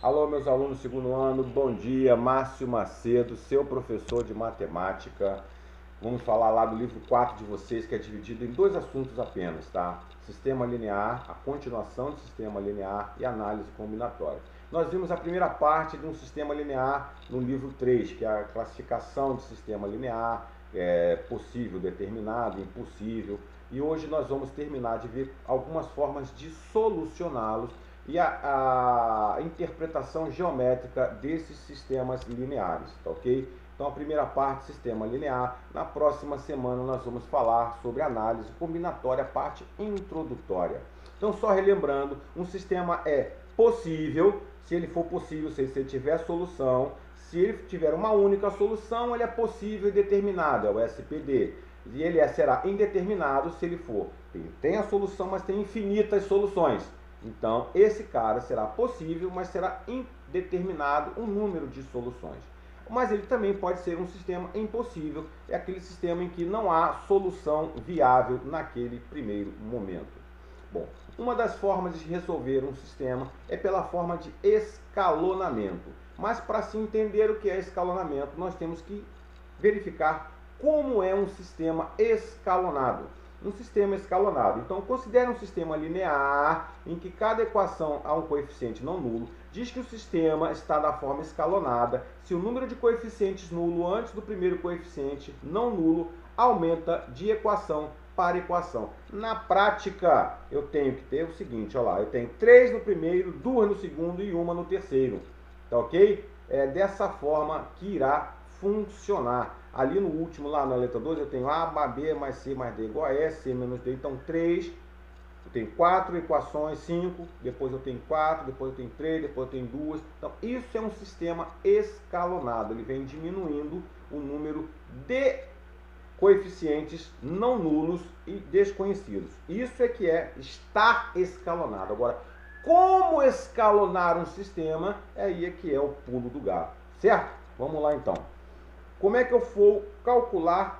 Alô, meus alunos do segundo ano, bom dia. Márcio Macedo, seu professor de matemática. Vamos falar lá do livro 4 de vocês, que é dividido em dois assuntos apenas, tá? Sistema linear, a continuação do sistema linear e análise combinatória. Nós vimos a primeira parte de um sistema linear no livro 3, que é a classificação de sistema linear, possível, determinado, impossível. E hoje nós vamos terminar de ver algumas formas de solucioná-los e a interpretação geométrica desses sistemas lineares, tá ok? Então a primeira parte, sistema linear. Na próxima semana nós vamos falar sobre análise combinatória, parte introdutória. Então só relembrando, um sistema é possível, se ele for possível, se ele tiver solução. Se ele tiver uma única solução, ele é possível e determinado, é o SPD. E ele será indeterminado se ele for. Tem a solução, mas tem infinitas soluções. Então, esse cara será possível, mas será indeterminado um número de soluções. Mas ele também pode ser um sistema impossível, é aquele sistema em que não há solução viável naquele primeiro momento. Bom, uma das formas de resolver um sistema é pela forma de escalonamento. Mas para se entender o que é escalonamento, nós temos que verificar como é um sistema escalonado. Um sistema escalonado. Então, considere um sistema linear em que cada equação há um coeficiente não nulo. Diz que o sistema está da forma escalonada se o número de coeficientes nulo antes do primeiro coeficiente não nulo aumenta de equação para equação. Na prática, eu tenho que ter o seguinte, olha lá, eu tenho 3 no primeiro, 2 no segundo e 1 no terceiro. Tá ok? É dessa forma que irá funcionar. Ali no último, lá na letra 2, eu tenho A, B mais C mais D igual a S, C menos D. Então, 3, eu tenho 4 equações, 5, depois eu tenho 4, depois eu tenho 3, depois eu tenho 2. Então, isso é um sistema escalonado. Ele vem diminuindo o número de coeficientes não nulos e desconhecidos. Isso é que é estar escalonado. Agora, como escalonar um sistema, aí é que é o pulo do gato, certo? Vamos lá então. Como é que eu vou calcular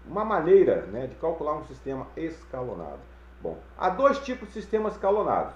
uma maneira, né, de calcular um sistema escalonado? Bom, há dois tipos de sistemas escalonados.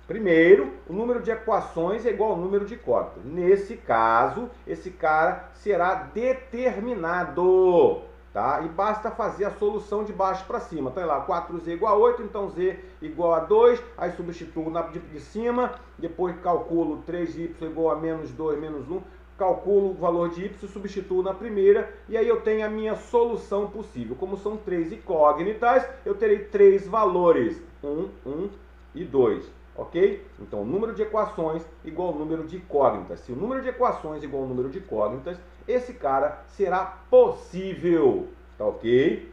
Primeiro, o número de equações é igual ao número de cotas. Nesse caso, esse cara será determinado, tá? E basta fazer a solução de baixo para cima. Então, lá, 4z igual a 8, então z igual a 2, aí substituo na de cima, depois calculo 3y igual a menos 2, menos 1, calculo o valor de y, substituo na primeira, e aí eu tenho a minha solução possível. Como são 3 incógnitas, eu terei 3 valores, 1, 1 e 2, ok? Então, o número de equações igual ao número de incógnitas. Se o número de equações igual ao número de incógnitas, esse cara será possível, tá ok?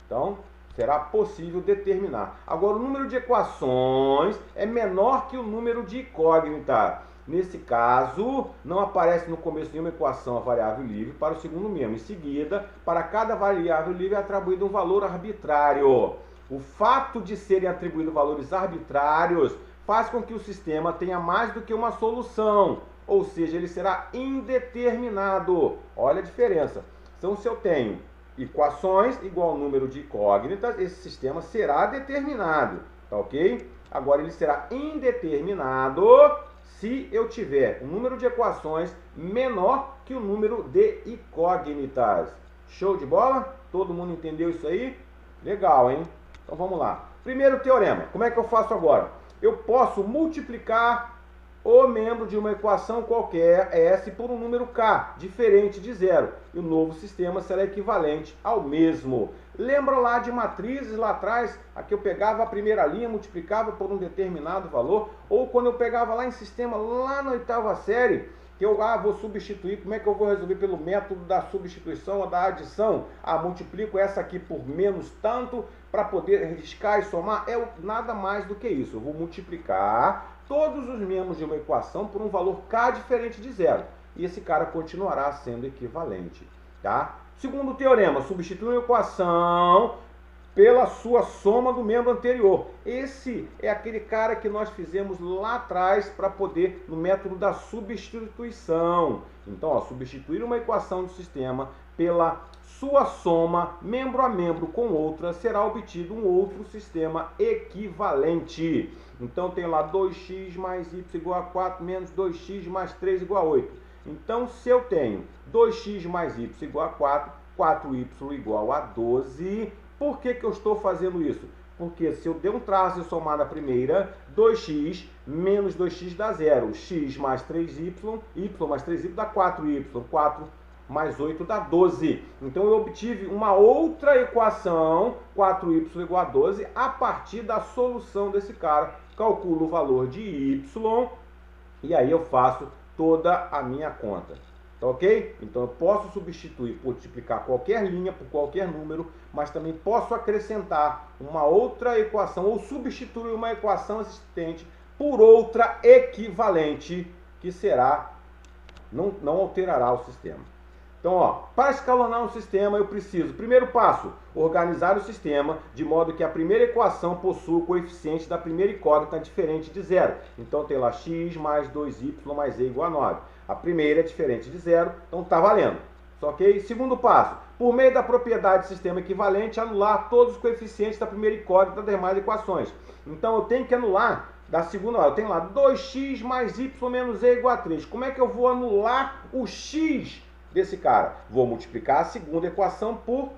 Então, será possível determinar. Agora, o número de equações é menor que o número de incógnita. Nesse caso, não aparece no começo nenhuma equação a variável livre para o segundo membro. Em seguida, para cada variável livre é atribuído um valor arbitrário. O fato de serem atribuídos valores arbitrários faz com que o sistema tenha mais do que uma solução, ou seja, ele será indeterminado. Olha a diferença. Então, se eu tenho equações igual ao número de incógnitas, esse sistema será determinado, tá ok? Agora, ele será indeterminado se eu tiver um número de equações menor que o número de incógnitas. Show de bola? Todo mundo entendeu isso aí? Legal, hein? Então vamos lá. Primeiro teorema. Como é que eu faço agora? Eu posso multiplicar o membro de uma equação qualquer, S, por um número K, diferente de zero. E o novo sistema será equivalente ao mesmo. Lembra lá de matrizes lá atrás? Aqui eu pegava a primeira linha, multiplicava por um determinado valor. Ou quando eu pegava lá em sistema, lá na 8ª série, que eu vou substituir, como é que eu vou resolver pelo método da substituição ou da adição? Multiplico essa aqui por menos tanto, para poder riscar e somar. Nada mais do que isso. Eu vou multiplicar todos os membros de uma equação por um valor K diferente de zero. E esse cara continuará sendo equivalente, tá? Segundo teorema, substitui uma equação pela sua soma do membro anterior. Esse é aquele cara que nós fizemos lá atrás para poder, no método da substituição. Então, substituir uma equação do sistema pela sua soma membro a membro com outra, será obtido um outro sistema equivalente. Então tem lá 2x mais y igual a 4 menos 2x mais 3 igual a 8. Então se eu tenho 2x mais y igual a 4, 4y igual a 12, por que eu estou fazendo isso? Porque se eu der um traço e somar na primeira, 2x menos 2x dá 0. X mais 3y, y mais 3y dá 4y. 4 mais 8 dá 12. Então eu obtive uma outra equação, 4y igual a 12, a partir da solução desse cara. Calculo o valor de y e aí eu faço toda a minha conta. Tá ok? Então eu posso substituir, multiplicar qualquer linha por qualquer número, mas também posso acrescentar uma outra equação ou substituir uma equação existente por outra equivalente, que será, não alterará o sistema. Então, ó, para escalonar um sistema eu preciso, primeiro passo, organizar o sistema de modo que a primeira equação possua o coeficiente da primeira incógnita diferente de zero. Então tem lá x mais 2y mais e igual a 9. A primeira é diferente de zero, então tá valendo. Ok? Segundo passo, por meio da propriedade de sistema equivalente, anular todos os coeficientes da primeira incógnita das demais equações. Então eu tenho que anular da segunda, eu tenho lá 2x mais y menos e igual a 3. Como é que eu vou anular o x desse cara? Vou multiplicar a segunda equação por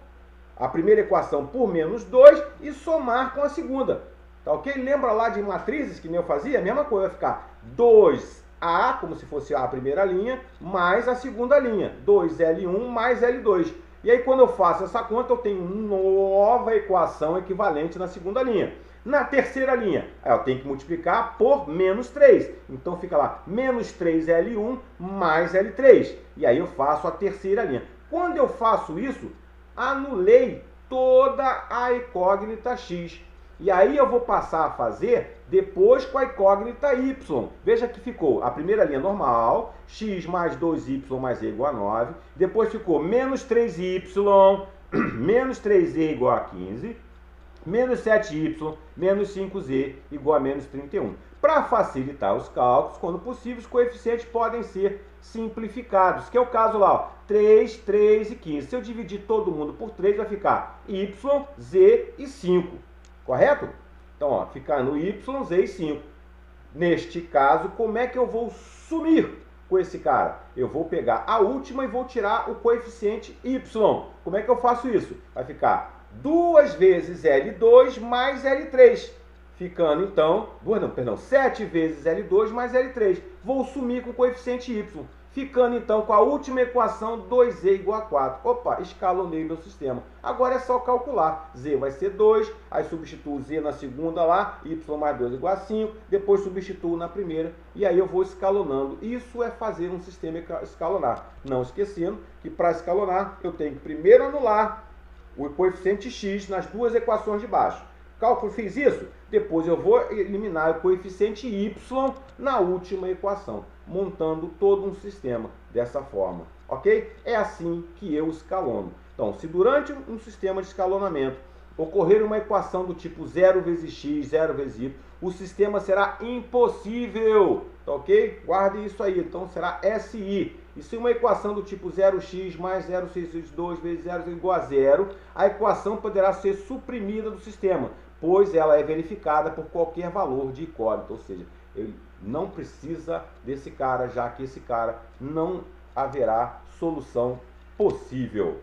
a primeira equação por menos 2 e somar com a segunda. Tá ok? Lembra lá de matrizes que nem eu fazia? A mesma coisa, vai ficar 2A, como se fosse a primeira linha, mais a segunda linha, 2L1 mais L2. E aí quando eu faço essa conta, eu tenho nova equação equivalente na segunda linha. Na terceira linha, eu tenho que multiplicar por menos 3. Então fica lá, menos 3L1 mais L3. E aí eu faço a terceira linha. Quando eu faço isso, anulei toda a incógnita x. E aí eu vou passar a fazer depois com a incógnita y. Veja que ficou a primeira linha normal, x mais 2y mais e igual a 9. Depois ficou menos 3y, menos 3e igual a 15. Menos 7y, menos 5z igual a menos 31. Para facilitar os cálculos, quando possível, os coeficientes podem ser simplificados, que é o caso lá, ó, 3, 3 e 15. Se eu dividir todo mundo por 3, vai ficar y, z e 5. Correto? Então, ó, fica no y, z e 5. Neste caso, como é que eu vou sumir com esse cara? Eu vou pegar a última e vou tirar o coeficiente y. Como é que eu faço isso? Vai ficar 2 vezes L2 mais L3, ficando então, 7 vezes L2 mais L3. Vou sumir com o coeficiente y, ficando então com a última equação 2z igual a 4. Opa, escalonei meu sistema. Agora é só calcular. Z vai ser 2, aí substituo z na segunda lá, y mais 2 igual a 5, depois substituo na primeira, e aí eu vou escalonando. Isso é fazer um sistema escalonar. Não esquecendo que para escalonar eu tenho que primeiro anular o coeficiente x nas duas equações de baixo. Cálculo, fiz isso? Depois eu vou eliminar o coeficiente y na última equação, montando todo um sistema dessa forma. Ok? É assim que eu escalono. Então, se durante um sistema de escalonamento ocorrer uma equação do tipo 0 vezes x, 0 vezes y, o sistema será impossível. Tá ok? Guarde isso aí. Então, será SI. E se uma equação do tipo 0x mais 0,6x2 vezes 0 igual a 0, a equação poderá ser suprimida do sistema, pois ela é verificada por qualquer valor de incógnita. Ou seja, ele não precisa desse cara, já que esse cara não haverá solução possível.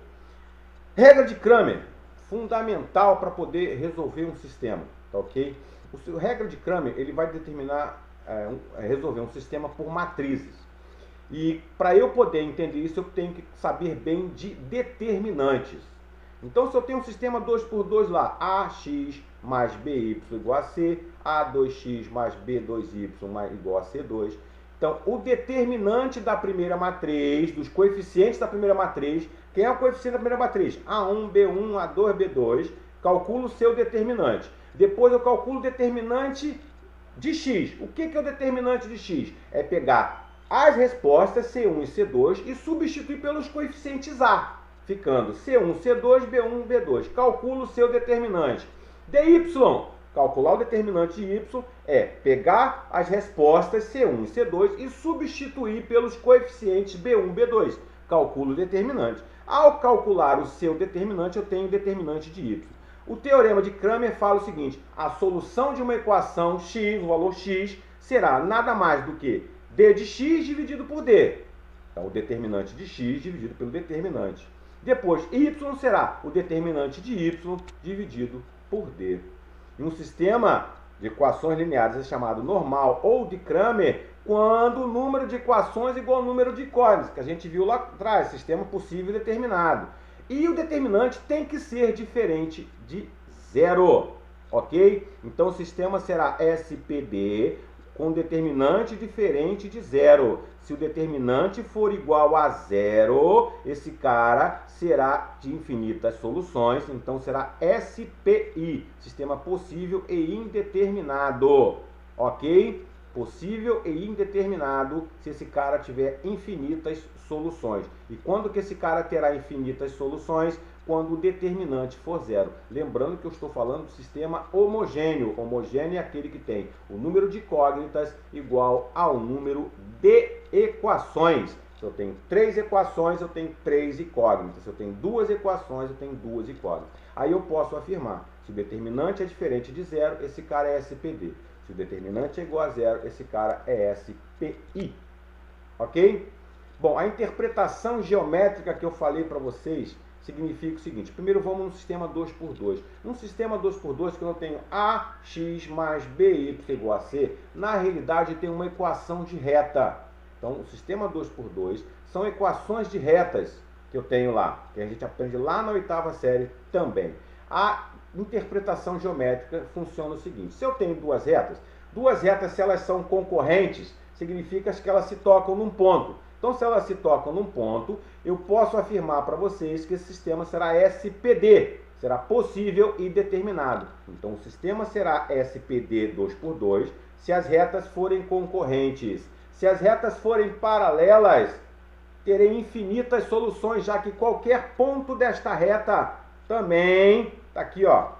Regra de Cramer, fundamental para poder resolver um sistema. Tá ok? A regra de Cramer, ele vai determinar, resolver um sistema por matrizes. E para eu poder entender isso, eu tenho que saber bem de determinantes. Então, se eu tenho um sistema 2 por 2 lá, AX mais BY igual a C, A2X mais B2Y igual a C2. Então, o determinante da primeira matriz, dos coeficientes da primeira matriz, quem é o coeficiente da primeira matriz? A1, B1, A2, B2. Calculo o seu determinante. Depois eu calculo o determinante de X. O que é o determinante de X? É pegar as respostas C1 e C2 e substituir pelos coeficientes A, ficando C1, C2, B1, B2. Calculo o seu determinante. DY, calcular o determinante de Y é pegar as respostas C1 e C2 e substituir pelos coeficientes B1, B2. calculo o determinante. Ao calcular o seu determinante, eu tenho o determinante de y. O teorema de Cramer fala o seguinte: a solução de uma equação x, o valor x, será nada mais do que d de x dividido por d. Então, o determinante de x dividido pelo determinante. Depois, y será o determinante de y dividido por d. Em um sistema de equações lineares é chamado normal ou de Cramer, quando o número de equações é igual ao número de incógnitas, que a gente viu lá atrás, sistema possível determinado. E o determinante tem que ser diferente de zero, ok? Então o sistema será SPD com determinante diferente de zero. Se o determinante for igual a zero, esse cara será de infinitas soluções, então será SPI, sistema possível e indeterminado, ok? Possível e indeterminado se esse cara tiver infinitas soluções. E quando que esse cara terá infinitas soluções? Quando o determinante for zero. Lembrando que eu estou falando do sistema homogêneo. Homogêneo é aquele que tem o número de incógnitas igual ao número de equações. Se eu tenho 3 equações, eu tenho 3 incógnitas. Se eu tenho 2 equações, eu tenho 2 incógnitas. Aí eu posso afirmar, se o determinante é diferente de zero, esse cara é SPD. Se o determinante é igual a zero, esse cara é SPI. Ok? Bom, a interpretação geométrica que eu falei para vocês significa o seguinte. Primeiro vamos no sistema 2x2. Num sistema 2x2, que eu tenho AX mais BY igual a C, na realidade tem uma equação de reta. Então, o sistema 2x2 são equações de retas que eu tenho lá, que a gente aprende lá na 8ª série também. A interpretação geométrica funciona o seguinte: se eu tenho duas retas, se elas são concorrentes, significa que elas se tocam num ponto. Então, se elas se tocam num ponto, eu posso afirmar para vocês que esse sistema será SPD, será possível e determinado. Então, o sistema será SPD 2x2 se as retas forem concorrentes. Se as retas forem paralelas, terei infinitas soluções, já que qualquer ponto desta reta também está aqui, ó.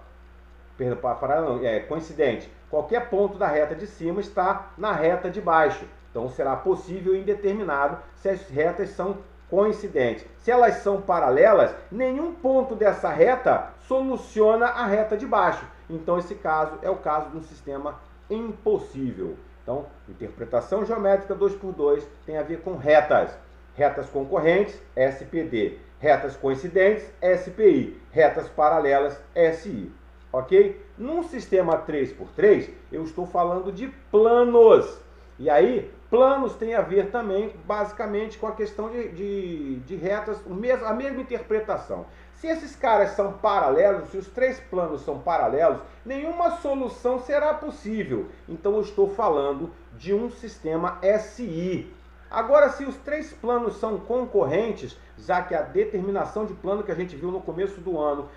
Perdão, paralela não, é coincidente. Qualquer ponto da reta de cima está na reta de baixo. Então será possível e indeterminado se as retas são coincidentes. Se elas são paralelas, nenhum ponto dessa reta soluciona a reta de baixo. Então esse caso é o caso de um sistema impossível. Então, interpretação geométrica 2x2 tem a ver com retas. Retas concorrentes, SPD. Retas coincidentes, SPI. Retas paralelas, SI. Ok? Num sistema 3x3, eu estou falando de planos. E aí, planos tem a ver também, basicamente, com a questão de retas, a mesma interpretação. Se esses caras são paralelos, se os três planos são paralelos, nenhuma solução será possível. Então, eu estou falando de um sistema SI. Agora, se os três planos são concorrentes, já que a determinação de plano que a gente viu no começo do ano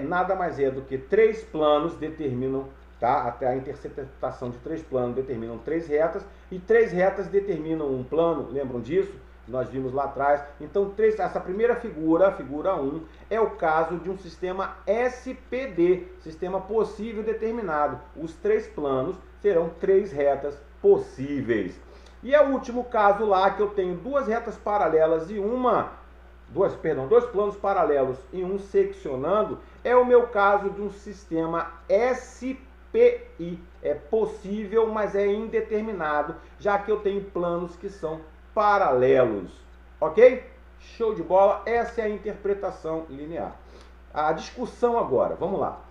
nada mais é do que três planos determinam, tá? Até a interceptação de três planos determinam três retas, e três retas determinam um plano, lembram disso? Nós vimos lá atrás. Então, essa primeira figura, a figura 1, é o caso de um sistema SPD, sistema possível determinado. Os três planos serão três retas possíveis. E é o último caso lá, que eu tenho duas retas paralelas e dois planos paralelos e um seccionando, é o meu caso de um sistema SPI. É possível, mas é indeterminado, já que eu tenho planos que são paralelos. Ok? Show de bola. Essa é a interpretação linear. A discussão agora, vamos lá.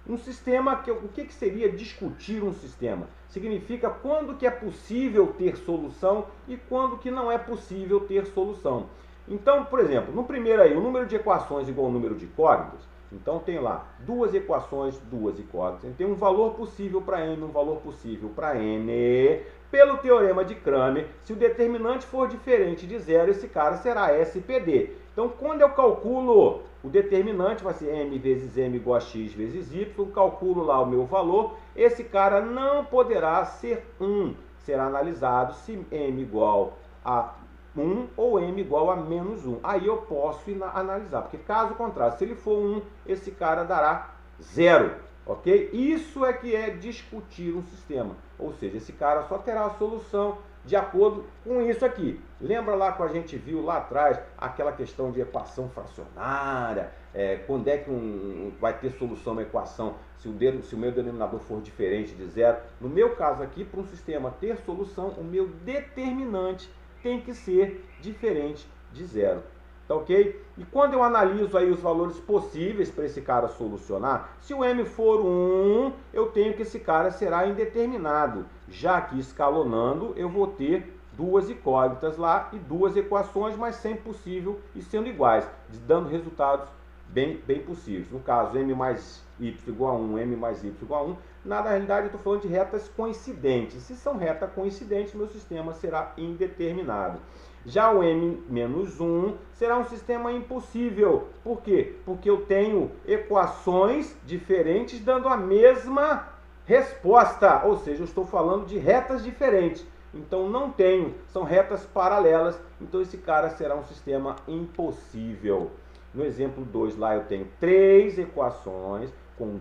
Um sistema, o que seria discutir um sistema? Significa quando que é possível ter solução e quando que não é possível ter solução. Então, por exemplo, no primeiro aí, o número de equações igual ao número de incógnitas. Então, tem lá duas equações, duas incógnitas. Tem um valor possível para M, um valor possível para N. Pelo teorema de Cramer, se o determinante for diferente de zero, esse cara será SPD. Então, quando eu calculo o determinante, vai ser M vezes M igual a X vezes Y, calculo lá o meu valor, esse cara não poderá ser 1. Será analisado se M igual a 1 ou M igual a menos 1. Aí eu posso analisar, porque caso contrário, se ele for 1, esse cara dará 0. Ok? Isso é que é discutir um sistema. Ou seja, esse cara só terá a solução de acordo com isso aqui. Lembra lá que a gente viu lá atrás aquela questão de equação fracionária, quando é que vai ter solução uma equação se o meu denominador for diferente de zero. No meu caso aqui, para um sistema ter solução, o meu determinante tem que ser diferente de zero. Tá ok? E quando eu analiso aí os valores possíveis para esse cara solucionar, se o m for 1, eu tenho que esse cara será indeterminado, já que escalonando eu vou ter duas incógnitas lá e duas equações, mas sempre possível e sendo iguais, dando resultados bem possíveis. No caso, m mais y igual a 1, m mais y igual a 1, na realidade eu estou falando de retas coincidentes. Se são retas coincidentes, meu sistema será indeterminado. Já o m-1 será um sistema impossível. Por quê? Porque eu tenho equações diferentes dando a mesma resposta. Ou seja, eu estou falando de retas diferentes. Então não tenho, são retas paralelas. Então esse cara será um sistema impossível. No exemplo 2 lá eu tenho três equações com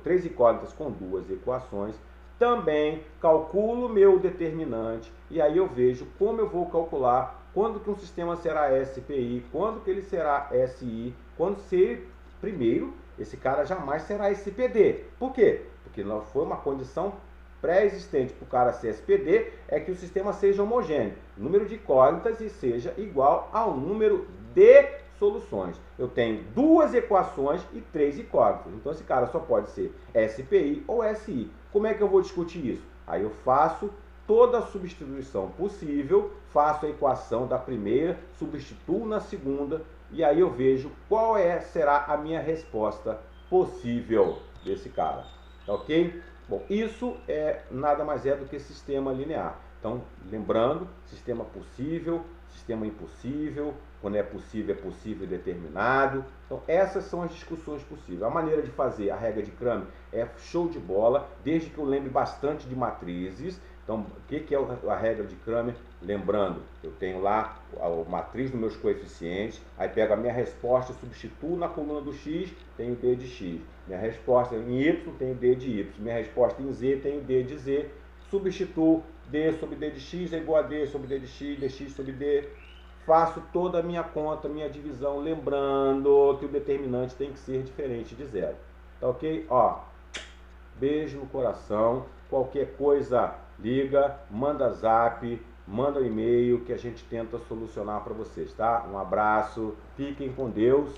três incógnitas com duas equações. Também calculo meu determinante e aí eu vejo como eu vou calcular quando que um sistema será SPI, quando que ele será SI, quando ser primeiro, esse cara jamais será SPD. Por quê? Porque não foi uma condição pré-existente para o cara ser SPD, é que o sistema seja homogêneo, número de incógnitas e seja igual ao número de soluções. Eu tenho duas equações e três incógnitas. Então esse cara só pode ser SPI ou SI. Como é que eu vou discutir isso? Aí eu faço toda a substituição possível, faço a equação da primeira, substituo na segunda e aí eu vejo qual será a minha resposta possível desse cara. Tá ok? Bom, isso nada mais é do que sistema linear. Então, lembrando, sistema possível, sistema impossível, quando é possível determinado. Então, essas são as discussões possíveis. A maneira de fazer a regra de Cramer é show de bola, desde que eu lembre bastante de matrizes. Então, o que é a regra de Cramer? Lembrando, eu tenho lá a matriz dos meus coeficientes, aí pego a minha resposta, substituo na coluna do x, tenho d de x. Minha resposta em y, tenho d de y. Minha resposta em z, tenho d de z. Substituo d sobre d de x é igual a d sobre d de x, dx sobre d. Faço toda a minha conta, minha divisão, lembrando que o determinante tem que ser diferente de zero. Tá ok? Ó, beijo no coração. Qualquer coisa, liga, manda zap, manda um e-mail que a gente tenta solucionar para vocês, tá? Um abraço, fiquem com Deus.